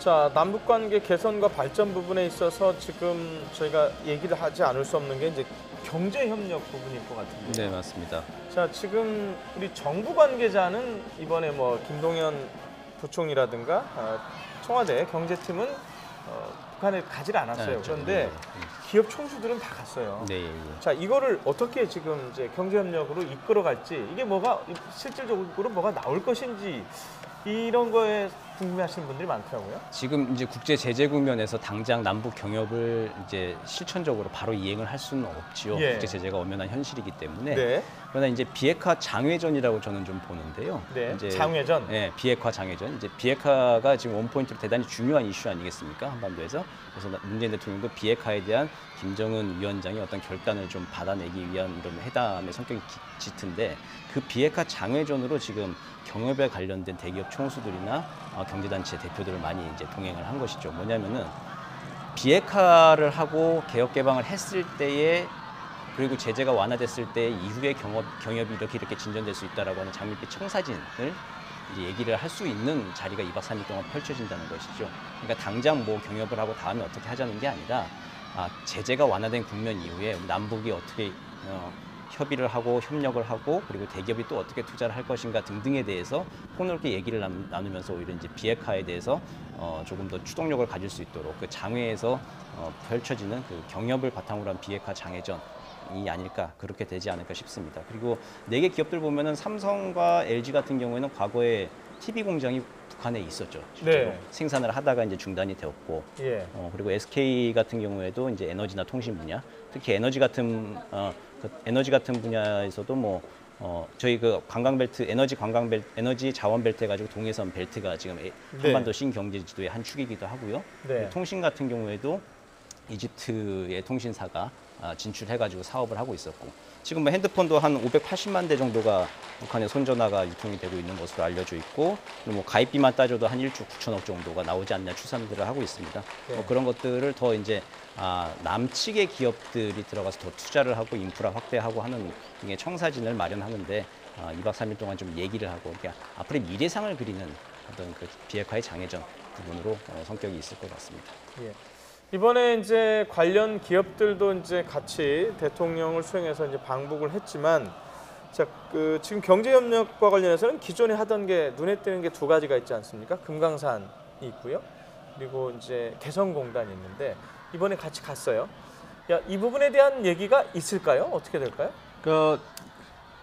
자, 남북관계 개선과 발전 부분에 있어서 지금 저희가 얘기를 하지 않을 수 없는 게 이제 경제협력 부분일 것 같은데. 네, 맞습니다. 자, 지금 우리 정부 관계자는 이번에 뭐 김동연 부총리라든가 청와대 경제팀은 북한에 가지 않았어요. 그런데 기업 총수들은 다 갔어요. 네, 예. 자, 이거를 어떻게 지금 이제 경제협력으로 이끌어갈지, 이게 뭐가 실질적으로 뭐가 나올 것인지 이런 거에 궁금해하시는 분들이 많더라고요. 지금 이제 국제 제재 국면에서 당장 남북 경협을 이제 실천적으로 바로 이행을 할 수는 없지요. 예. 국제 제재가 엄연한 현실이기 때문에. 네. 그러나 이제 비핵화 장외전이라고 저는 좀 보는데요. 네. 이제 장외전. 네, 비핵화 장외전. 이제 비핵화가 지금 원포인트로 대단히 중요한 이슈 아니겠습니까? 한반도에서. 그래서 문재인 대통령도 비핵화에 대한 김정은 위원장의 어떤 결단을 좀 받아내기 위한 이런 회담의 성격이 짙은데, 그 비핵화 장외전으로 지금 경협에 관련된 대기업 총수들이나 경제단체 대표들을 많이 이제 동행을 한 것이죠. 뭐냐면은 비핵화를 하고 개혁 개방을 했을 때에, 그리고 제재가 완화됐을 때 이후에 경협이 이렇게 진전될 수 있다라고 하는 장밋빛 청사진을 이제 얘기를 할 수 있는 자리가 2박 3일 동안 펼쳐진다는 것이죠. 그러니까 당장 뭐 경협을 하고 다음에 어떻게 하자는 게 아니라, 제재가 완화된 국면 이후에 남북이 어떻게 협의를 하고 협력을 하고, 그리고 대기업이 또 어떻게 투자를 할 것인가 등등에 대해서 폭넓게 얘기를 나누면서 오히려 이제 비핵화에 대해서 조금 더 추동력을 가질 수 있도록 그 장외에서 펼쳐지는 그 경협을 바탕으로 한 비핵화 장외전이 아닐까, 그렇게 되지 않을까 싶습니다. 그리고 4개 기업들 보면은 삼성과 LG 같은 경우에는 과거에 TV 공장이 북한에 있었죠. 네. 생산을 하다가 이제 중단이 되었고, 예. 그리고 SK 같은 경우에도 이제 에너지나 통신 분야, 특히 에너지 같은 분야에서도 뭐 저희 그 관광벨트, 에너지 자원 벨트 해가지고 동해선 벨트가 지금 한반도 신경제 지도의 한 축이기도 하고요. 네. 통신 같은 경우에도 이집트의 통신사가 진출해가지고 사업을 하고 있었고, 지금 뭐 핸드폰도 한 580만 대 정도가 북한의 손전화가 유통이 되고 있는 것으로 알려져 있고, 뭐 가입비만 따져도 한 1조 9천억 정도가 나오지 않냐 추산들을 하고 있습니다. 네. 그런 것들을 더 이제 남측의 기업들이 들어가서 더 투자를 하고 인프라 확대하고 하는 등의 청사진을 마련하는데 2박 3일 동안 좀 얘기를 하고, 그러니까 앞으로의 미래상을 그리는 어떤 그 비핵화의 장애전 부분으로 성격이 있을 것 같습니다. 예. 이번에 이제 관련 기업들도 이제 같이 대통령을 수행해서 이제 방북을 했지만, 자, 지금 경제협력과 관련해서는 기존에 하던 게 눈에 띄는 게 2가지가 있지 않습니까? 금강산이 있고요. 그리고 이제 개성공단이 있는데 이번에 같이 갔어요. 이 부분에 대한 얘기가 있을까요? 어떻게 될까요? 그러니까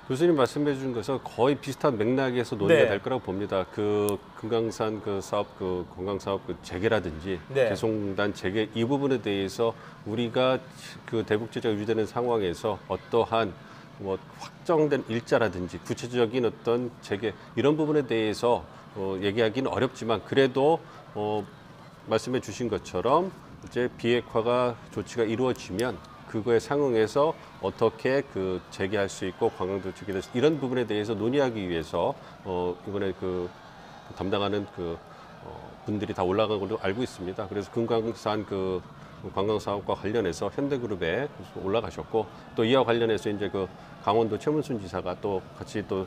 교수님 말씀해 주신 것은 거의 비슷한 맥락에서 논의가 네. 될 거라고 봅니다. 그 금강산 그 사업, 그 관광 사업 그 재개라든지 네. 개성공단 재개 이 부분에 대해서 우리가 그 대북 제재가 유지되는 상황에서 어떠한 뭐 확정된 일자라든지 구체적인 어떤 재개 이런 부분에 대해서 얘기하기는 어렵지만, 그래도 말씀해 주신 것처럼 이제 비핵화가 조치가 이루어지면 그거에 상응해서 어떻게 그 재개할 수 있고 관광도 재개될 수 이런 부분에 대해서 논의하기 위해서 이번에 그 담당하는 그 분들이 다 올라간 걸로 알고 있습니다. 그래서 금강산 그 관광 사업과 관련해서 현대그룹에 올라가셨고, 또 이와 관련해서 이제 그 강원도 최문순 지사가 또 같이 또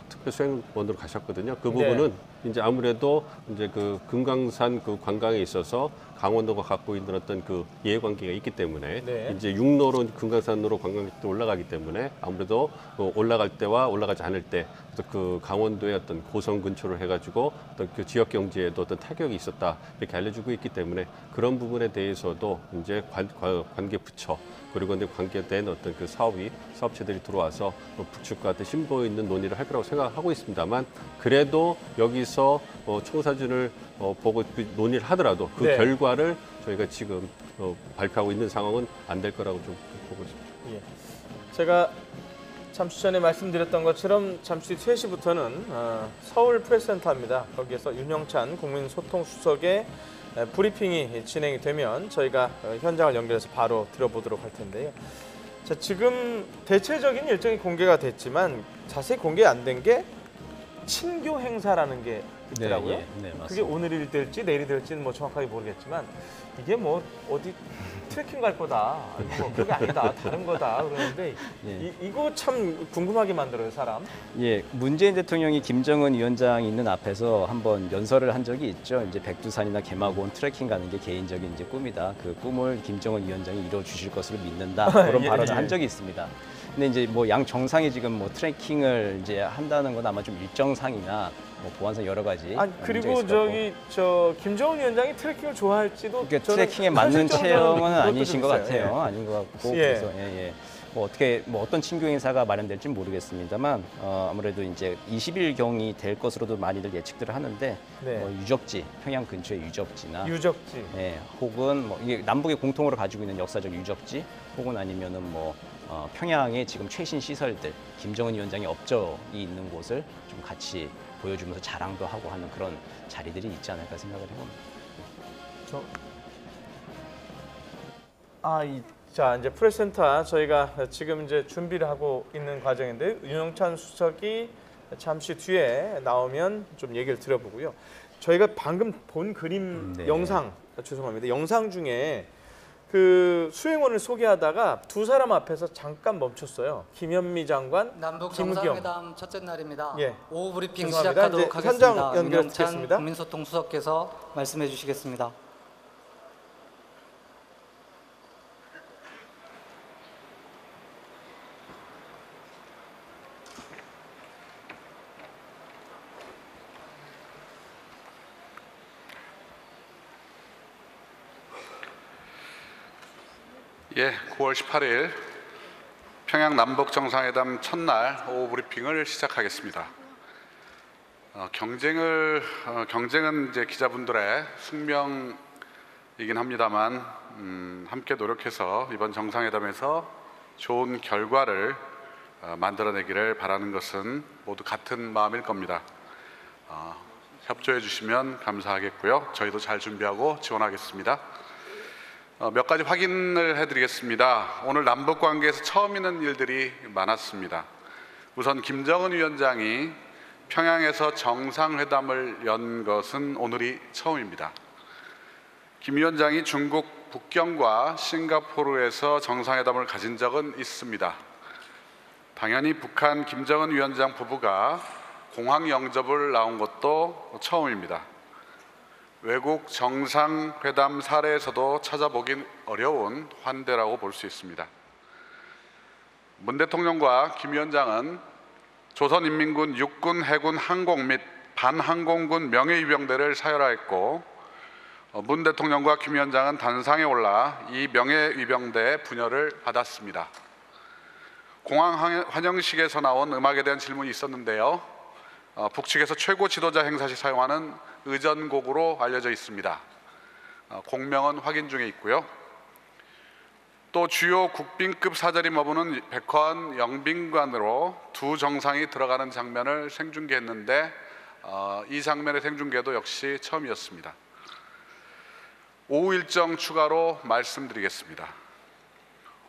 특별 수행원으로 가셨거든요. 그 부분은 이제 아무래도 이제 그 금강산 그 관광에 있어서 강원도가 갖고 있는 어떤 그 이해관계가 있기 때문에 이제 육로로 금강산으로 관광객도 올라가기 때문에 아무래도 올라갈 때와 올라가지 않을 때 그 강원도의 어떤 고성 근처로 해가지고 어떤 그 지역 경제에도 어떤 타격이 있었다 이렇게 알려주고 있기 때문에, 그런 부분에 대해서도 이제 관계 부처 그리고 이제 관계된 어떤 그 사업체들이 들어와서 북측과 같은 심도 있는 논의를 할 거라고 생각하고 있습니다만, 그래도 여기서 청사진을 보고 논의를 하더라도 그 네. 결과를 저희가 지금 발표하고 있는 상황은 안 될 거라고 좀 보고 있습니다. 예. 제가 잠시 전에 말씀드렸던 것처럼 잠시 뒤 3시부터는 서울 프레스센터입니다. 거기에서 윤영찬 국민소통수석의 브리핑이 진행이 되면 저희가 현장을 연결해서 바로 들어보도록 할 텐데요. 자, 지금 대체적인 일정이 공개가 됐지만 자세히 공개 안 된 게 친교 행사라는 게 있더라고요. 네, 맞습니다. 그게 오늘이 될지 내일이 될지는 뭐 정확하게 모르겠지만 이게 뭐 어디 트레킹 갈 거다, 뭐 그게 아니다, 다른 거다 그러는데 예. 이거 참 궁금하게 만들어요, 사람. 예, 문재인 대통령이 김정은 위원장이 있는 앞에서 한번 연설을 한 적이 있죠. 이제 백두산이나 개마고원 트레킹 가는 게 개인적인 이제 꿈이다. 그 꿈을 김정은 위원장이 이루어 주실 것으로 믿는다. 그런 예, 발언을 예. 한 적이 있습니다. 근데 이제 뭐 양 정상이 지금 뭐 트레킹을 이제 한다는 건 아마 좀 일정상이나 뭐 보안상 여러 가지. 아니 문제가 그리고 있을 것 같고. 저 김정은 위원장이 트레킹을 좋아할지도 그러니까 저는 트레킹에 맞는 현실적으로는 체형은 그것도 아니신 좀 것 있어요. 같아요. 아닌 것 같고 예. 그래서 예. 뭐 어떻게 뭐 어떤 친교 행사가 마련될지 는 모르겠습니다만 아무래도 이제 20일 경이 될 것으로도 많이들 예측들을 하는데 네. 뭐 유적지 평양 근처의 유적지나 유적지. 예, 혹은 뭐 이게 남북이 공통으로 가지고 있는 역사적 유적지 혹은 아니면은 뭐 평양의 지금 최신 시설들 김정은 위원장의 업적이 있는 곳을 좀 같이 보여주면서 자랑도 하고 하는 그런 자리들이 있지 않을까 생각을 해봅니다. 자 이제 프레센터 저희가 지금 이제 준비를 하고 있는 과정인데 윤영찬 수석이 잠시 뒤에 나오면 좀 얘기를 들어보고요. 저희가 방금 본 그림 네. 영상 죄송합니다. 영상 중에 그 수행원을 소개하다가 두 사람 앞에서 잠깐 멈췄어요. 김현미 장관, 남북 김우겸. 정상회담 첫째 날입니다. 예. 오후 브리핑 죄송합니다. 시작하도록 이제 현장 하겠습니다. 연결 윤영찬 듣겠습니다. 국민소통 수석께서 말씀해 주시겠습니다. 예, 9월 18일 평양 남북 정상회담 첫날 오후 브리핑을 시작하겠습니다. 경쟁은 이제 기자분들의 숙명이긴 합니다만 함께 노력해서 이번 정상회담에서 좋은 결과를 만들어내기를 바라는 것은 모두 같은 마음일 겁니다. 협조해 주시면 감사하겠고요. 저희도 잘 준비하고 지원하겠습니다. 몇 가지 확인을 해드리겠습니다. 오늘 남북 관계에서 처음 있는 일들이 많았습니다. 우선 김정은 위원장이 평양에서 정상회담을 연 것은 오늘이 처음입니다. 김 위원장이 중국 북경과 싱가포르에서 정상회담을 가진 적은 있습니다. 당연히 북한 김정은 위원장 부부가 공항 영접을 나온 것도 처음입니다. 외국 정상회담 사례에서도 찾아보긴 어려운 환대라고 볼 수 있습니다. 문 대통령과 김 위원장은 조선인민군 육군, 해군, 항공 및 반항공군 명예위병대를 사열하였고 문 대통령과 김 위원장은 단상에 올라 이 명예위병대 분열을 받았습니다. 공항 환영식에서 나온 음악에 대한 질문이 있었는데요. 북측에서 최고 지도자 행사 시 사용하는 의전곡으로 알려져 있습니다. 공명은 확인 중에 있고요. 또 주요 국빈급 사절이 머무는 백화원 영빈관으로 두 정상이 들어가는 장면을 생중계했는데 이 장면의 생중계도 역시 처음이었습니다. 오후 일정 추가로 말씀드리겠습니다.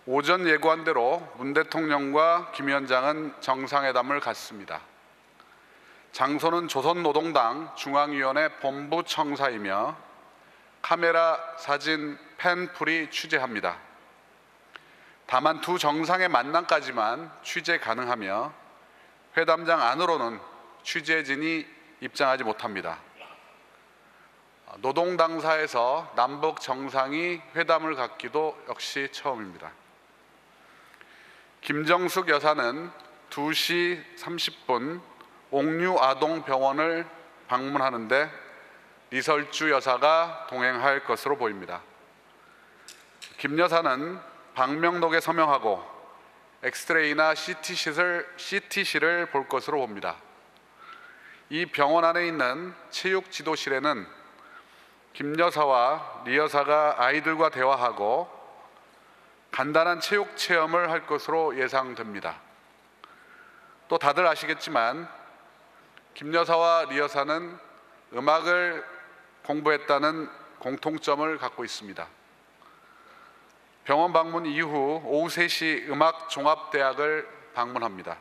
오전 예고한 대로 문 대통령과 김 위원장은 정상회담을 갖습니다. 장소는 조선노동당 중앙위원회 본부청사이며 카메라, 사진, 펜풀이 취재합니다. 다만 두 정상의 만남까지만 취재 가능하며 회담장 안으로는 취재진이 입장하지 못합니다. 노동당사에서 남북 정상이 회담을 갖기도 역시 처음입니다. 김정숙 여사는 2시 30분 옥류아동병원을 방문하는데 리설주 여사가 동행할 것으로 보입니다. 김 여사는 방명록에 서명하고 엑스레이나 CT실을 볼 것으로 봅니다. 이 병원 안에 있는 체육지도실에는 김 여사와 리 여사가 아이들과 대화하고 간단한 체육 체험을 할 것으로 예상됩니다. 또 다들 아시겠지만 김 여사와 리 여사는 음악을 공부했다는 공통점을 갖고 있습니다. 병원 방문 이후 오후 3시 음악종합대학을 방문합니다.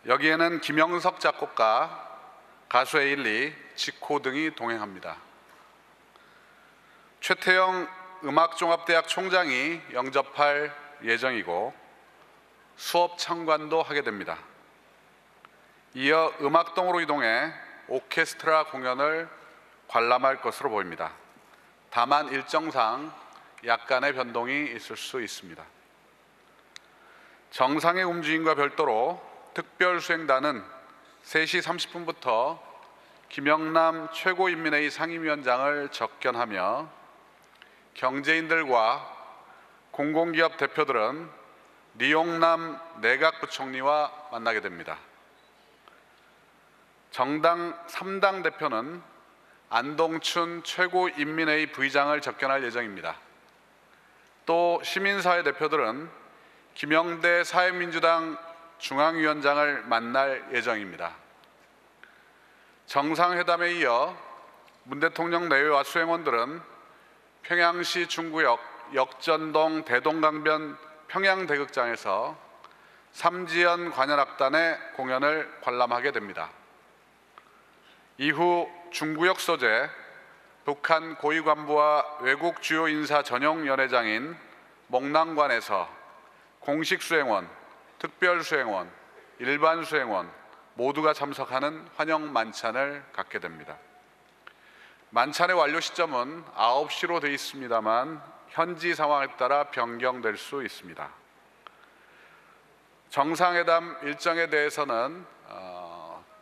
여기에는 김영석 작곡가, 가수 에일리, 지코 등이 동행합니다. 최태영 음악종합대학 총장이 영접할 예정이고 수업 참관도 하게 됩니다. 이어 음악동으로 이동해 오케스트라 공연을 관람할 것으로 보입니다. 다만 일정상 약간의 변동이 있을 수 있습니다. 정상의 움직임과 별도로 특별수행단은 3시 30분부터 김영남 최고인민회의 상임위원장을 접견하며 경제인들과 공공기업 대표들은 리용남 내각부총리와 만나게 됩니다. 정당 3당 대표는 안동춘 최고인민회의 부의장을 접견할 예정입니다. 또 시민사회 대표들은 김영대 사회민주당 중앙위원장을 만날 예정입니다. 정상회담에 이어 문 대통령 내외와 수행원들은 평양시 중구역 역전동 대동강변 평양대극장에서 삼지연 관현악단의 공연을 관람하게 됩니다. 이후 중구역 소재 북한 고위관부와 외국 주요 인사 전용 연회장인 목랑관에서 공식 수행원, 특별 수행원, 일반 수행원 모두가 참석하는 환영 만찬을 갖게 됩니다. 만찬의 완료 시점은 9시로 되어 있습니다만 현지 상황에 따라 변경될 수 있습니다. 정상회담 일정에 대해서는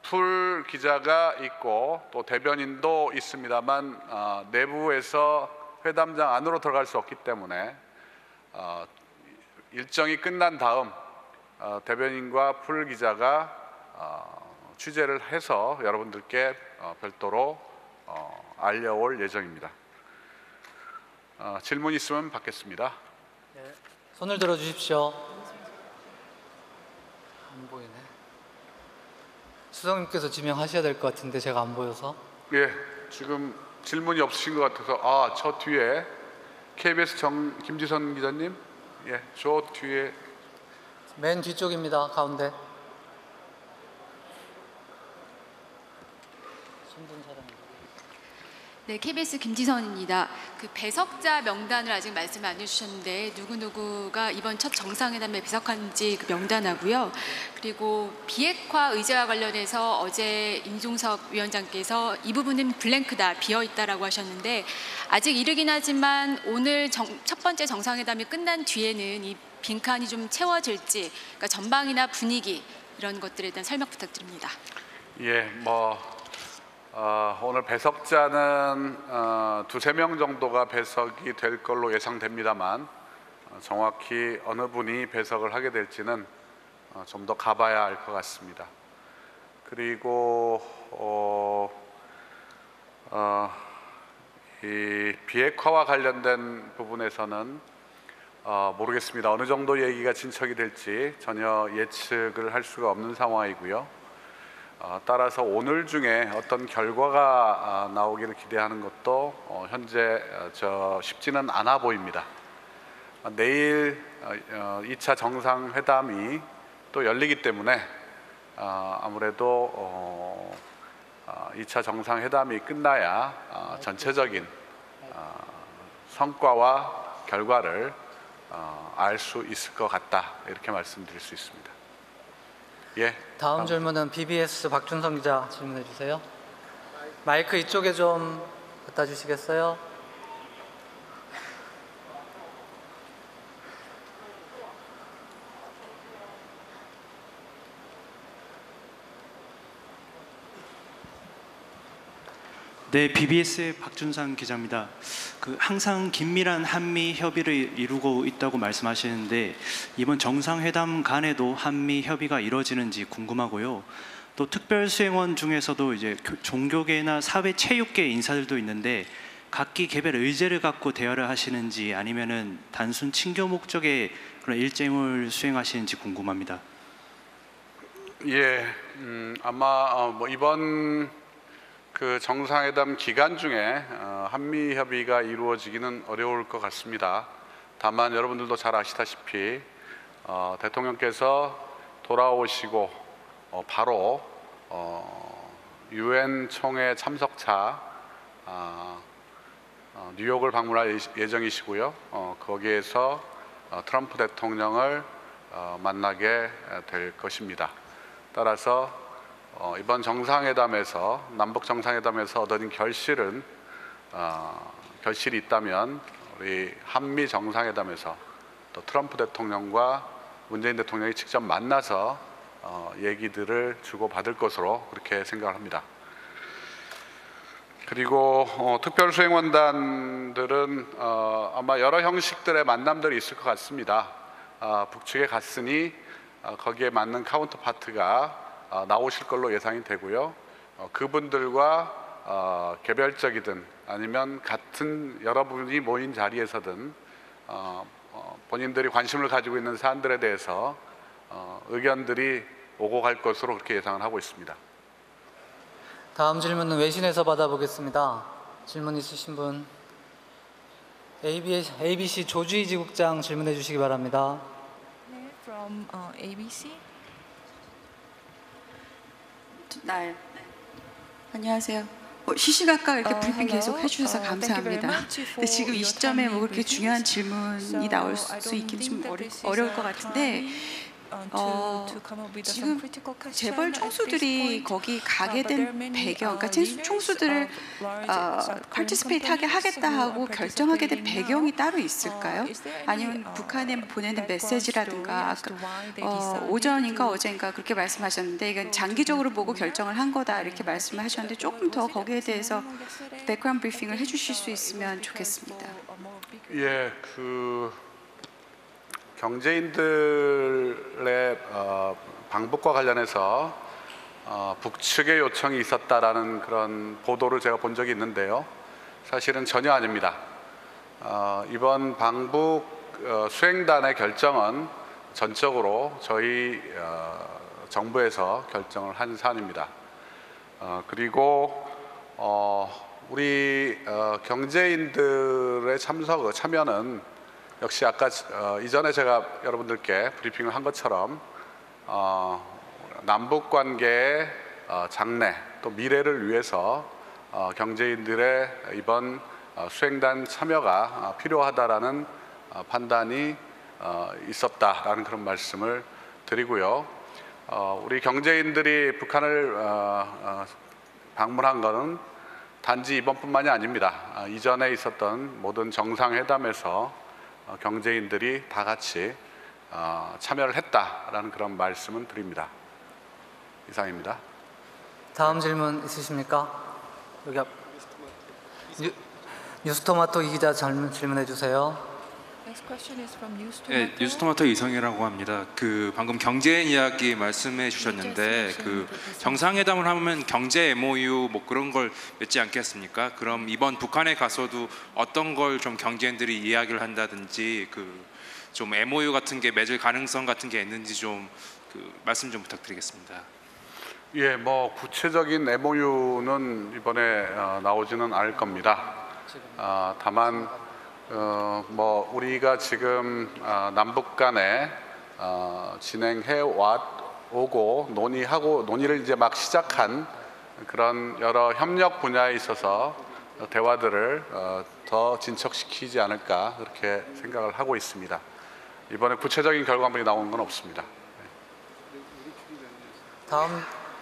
풀 기자가 있고 또 대변인도 있습니다만 내부에서 회담장 안으로 들어갈 수 없기 때문에 일정이 끝난 다음 대변인과 풀 기자가 취재를 해서 여러분들께 별도로 알려올 예정입니다. 질문 있으면 받겠습니다. 네. 손을 들어 주십시오. 안 보이네. 수석님께서 지명하셔야 될 것 같은데 제가 안 보여서. 예, 지금 질문이 없으신 것 같아서 저 뒤에 KBS 김지선 기자님, 예, 저 뒤에 맨 뒤쪽입니다. 가운데. 신분 사람. 네, KBS 김지선입니다. 그 배석자 명단을 아직 말씀 안 해주셨는데 누구누구가 이번 첫 정상회담에 배석한지 그 명단하고요. 그리고 비핵화 의제와 관련해서 어제 임종석 위원장께서 이 부분은 블랭크다, 비어있다라고 하셨는데 아직 이르긴 하지만 오늘 첫 번째 정상회담이 끝난 뒤에는 이 빈칸이 좀 채워질지, 그러니까 전방이나 분위기 이런 것들에 대한 설명 부탁드립니다. 예, 오늘 배석자는 2~3명 정도가 배석이 될 걸로 예상됩니다만 정확히 어느 분이 배석을 하게 될지는 좀 더 가봐야 알 것 같습니다. 그리고 이 비핵화와 관련된 부분에서는 모르겠습니다. 어느 정도 얘기가 진척이 될지 전혀 예측을 할 수가 없는 상황이고요. 따라서 오늘 중에 어떤 결과가 나오기를 기대하는 것도 현재 쉽지는 않아 보입니다. 내일 2차 정상회담이 또 열리기 때문에 아무래도 2차 정상회담이 끝나야 전체적인 성과와 결과를 알 수 있을 것 같다, 이렇게 말씀드릴 수 있습니다. 예. 다음 질문은 BBS 박준성 기자 질문해 주세요. 마이크 이쪽에 좀 갖다 주시겠어요? 네, BBS의 박준상 기자입니다. 항상 긴밀한 한미 협의를 이루고 있다고 말씀하시는데 이번 정상회담 간에도 한미 협의가 이루어지는지 궁금하고요. 또 특별수행원 중에서도 이제 종교계나 사회체육계 인사들도 있는데 각기 개별 의제를 갖고 대화를 하시는지 아니면은 단순 친교 목적의 그런 일정을 수행하시는지 궁금합니다. 예, 아마 이번 정상회담 기간 중에 한미 협의가 이루어지기는 어려울 것 같습니다. 다만 여러분들도 잘 아시다시피 대통령께서 돌아오시고 바로 유엔 총회 참석차 뉴욕을 방문할 예정이시고요. 거기에서 트럼프 대통령을 만나게 될 것입니다. 따라서 이번 정상회담에서 남북 정상회담에서 얻어진 결실이 있다면 우리 한미 정상회담에서 또 트럼프 대통령과 문재인 대통령이 직접 만나서 얘기들을 주고받을 것으로 그렇게 생각을 합니다. 그리고 특별수행원단들은 아마 여러 형식들의 만남들이 있을 것 같습니다. 북측에 갔으니 거기에 맞는 카운터파트가 나오실 걸로 예상이 되고요. 그분들과 개별적이든 아니면 같은 여러분이 모인 자리에서든 본인들이 관심을 가지고 있는 사안들에 대해서 의견들이 오고 갈 것으로 그렇게 예상을 하고 있습니다. 다음 질문은 외신에서 받아보겠습니다. 질문 있으신 분 ABC 조주희 지국장 질문해 주시기 바랍니다. 네, from ABC. 네. 안녕하세요. 시시각각 이렇게 브리핑 계속 해주셔서 감사합니다. 근데 지금 이 시점에 뭐 그렇게 중요한 질문이 나올 수 있긴 좀 어려울 것 같은데 지금 재벌 총수들이 거기 가게 된 배경, 그러니까 총수들을 파티스페이트하게 하겠다 하고 결정하게 된 배경이 따로 있을까요? 아니면 북한에 보내는 메시지라든가 오전인가 어젠가 그렇게 말씀하셨는데 이건 장기적으로 보고 결정을 한 거다 이렇게 말씀을 하셨는데 조금 더 거기에 대해서 백그라운드 브리핑을 해주실 수 있으면 좋겠습니다. 예, 경제인들의 방북과 관련해서 북측의 요청이 있었다라는 그런 보도를 제가 본 적이 있는데요. 사실은 전혀 아닙니다. 이번 방북 수행단의 결정은 전적으로 저희 정부에서 결정을 한 사안입니다. 그리고 우리 경제인들의 참여는 역시 아까 이전에 제가 여러분들께 브리핑을 한 것처럼 남북 관계의 장래 또 미래를 위해서 경제인들의 이번 수행단 참여가 필요하다라는 판단이 있었다라는 그런 말씀을 드리고요. 우리 경제인들이 북한을 방문한 것은 단지 이번뿐만이 아닙니다. 이전에 있었던 모든 정상회담에서 경제인들이 다 같이 참여를 했다라는 그런 말씀은 드립니다. 이상입니다. 다음 질문 있으십니까? 여기 뉴스토마토 이 기자 질문해 주세요. 네, 뉴스토마토 이성이라고 합니다. 방금 경제 이야기 말씀해 주셨는데 정상회담을 하면 경제 MOU 뭐 그런 걸 맺지 않겠습니까? 그럼 이번 북한에 가서도 어떤 걸 좀 경제인들이 이야기를 한다든지 좀 MOU 같은 게 맺을 가능성 같은 게 있는지 좀 말씀 좀 부탁드리겠습니다. 예, 뭐 구체적인 MOU는 이번에 나오지는 않을 겁니다. 다만 뭐 우리가 지금 남북 간에 진행해 오고 논의를 이제 막 시작한 그런 여러 협력 분야에 있어서 대화들을 더 진척시키지 않을까 그렇게 생각을 하고 있습니다. 이번에 구체적인 결과물이 나오는 건 없습니다.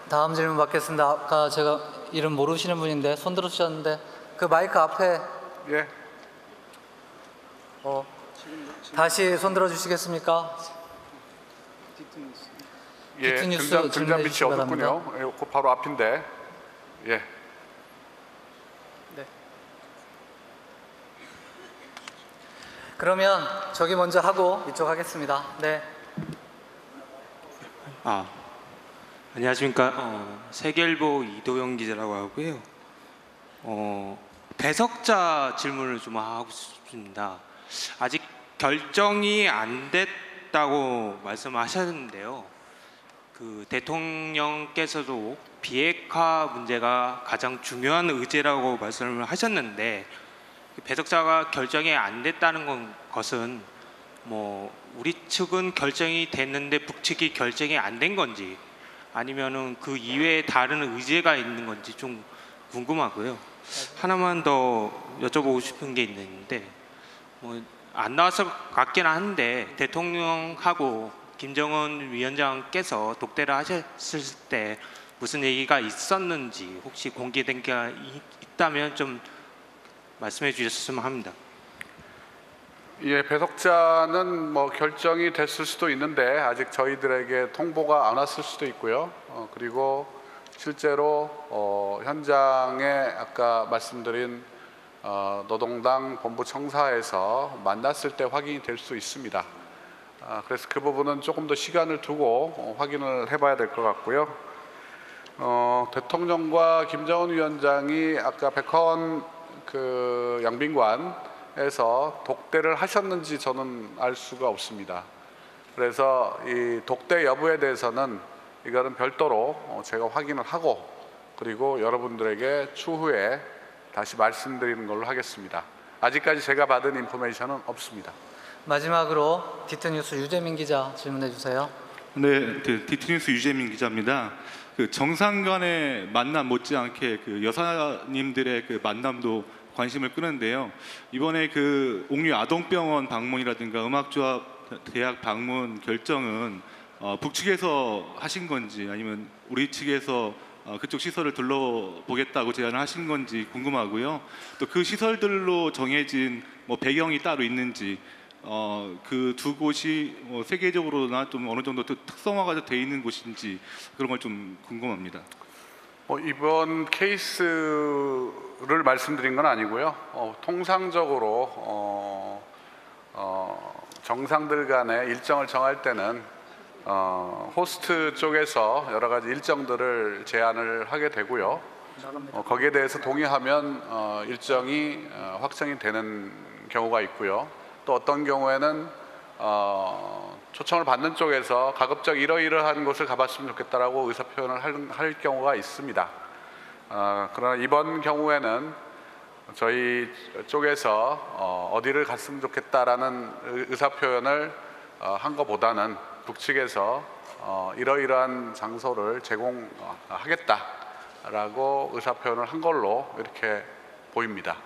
다음 질문 받겠습니다. 아까 제가 이름 모르시는 분인데 손 들어주셨는데 그 마이크 앞에 예. 다시 손 들어 주시겠습니까? 예, 등잔 빛이 어둡군요. 예, 그 바로 앞인데. 예. 네. 그러면 저기 먼저 하고 이쪽 하겠습니다. 네. 안녕하십니까. 세계일보 이도영 기자라고 하고요. 배석자 질문을 좀 하고 싶습니다. 아직 결정이 안 됐다고 말씀하셨는데요. 대통령께서도 비핵화 문제가 가장 중요한 의제라고 말씀을 하셨는데 배석자가 결정이 안 됐다는 것은 뭐 우리 측은 결정이 됐는데 북측이 결정이 안 된 건지 아니면은 그 이외에 다른 의제가 있는 건지 좀 궁금하고요. 하나만 더 여쭤보고 싶은 게 있는데 뭐 안 나왔을 것 같긴 한데 대통령하고 김정은 위원장께서 독대를 하셨을 때 무슨 얘기가 있었는지 혹시 공개된 게 있다면 좀 말씀해 주셨으면 합니다. 예, 배석자는 뭐 결정이 됐을 수도 있는데 아직 저희들에게 통보가 안 왔을 수도 있고요. 그리고 실제로 현장에 아까 말씀드린 노동당 본부청사에서 만났을 때 확인이 될 수 있습니다. 그래서 그 부분은 조금 더 시간을 두고 확인을 해봐야 될 것 같고요. 대통령과 김정은 위원장이 아까 백화원 그 양빈관에서 독대를 하셨는지 저는 알 수가 없습니다. 그래서 이 독대 여부에 대해서는 이거는 별도로 제가 확인을 하고 그리고 여러분들에게 추후에 다시 말씀드리는 걸로 하겠습니다. 아직까지 제가 받은 인포메이션은 없습니다. 마지막으로 디트뉴스 유재민 기자 질문해 주세요. 네, 디트뉴스 유재민 기자입니다. 그 정상 간의 만남 못지않게 그 여사님들의 그 만남도 관심을 끄는데요. 이번에 그 옥류 아동병원 방문이라든가 음악조합 대학 방문 결정은 북측에서 하신 건지 아니면 우리 측에서 그쪽 시설을 둘러보겠다고 제안을 하신 건지 궁금하고요. 또 그 시설들로 정해진 뭐 배경이 따로 있는지 그 두 곳이 세계적으로나 좀 어느 정도 특성화가 돼 있는 곳인지 그런 걸 좀 궁금합니다. 이번 케이스를 말씀드린 건 아니고요. 통상적으로 정상들 간의 일정을 정할 때는 호스트 쪽에서 여러 가지 일정들을 제안을 하게 되고요. 거기에 대해서 동의하면 일정이 확정이 되는 경우가 있고요. 또 어떤 경우에는 초청을 받는 쪽에서 가급적 이러이러한 곳을 가봤으면 좋겠다라고 의사표현을 할 경우가 있습니다. 그러나 이번 경우에는 저희 쪽에서 어디를 갔으면 좋겠다라는 의사표현을 한 것보다는 북측에서 이러이러한 장소를 제공하겠다라고 의사표현을 한 걸로 이렇게 보입니다.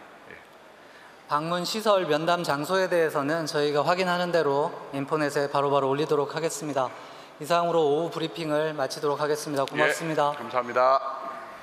방문 시설 면담 장소에 대해서는 저희가 확인하는 대로 인포넷에 바로바로 올리도록 하겠습니다. 이상으로 오후 브리핑을 마치도록 하겠습니다. 고맙습니다. 감사합니다.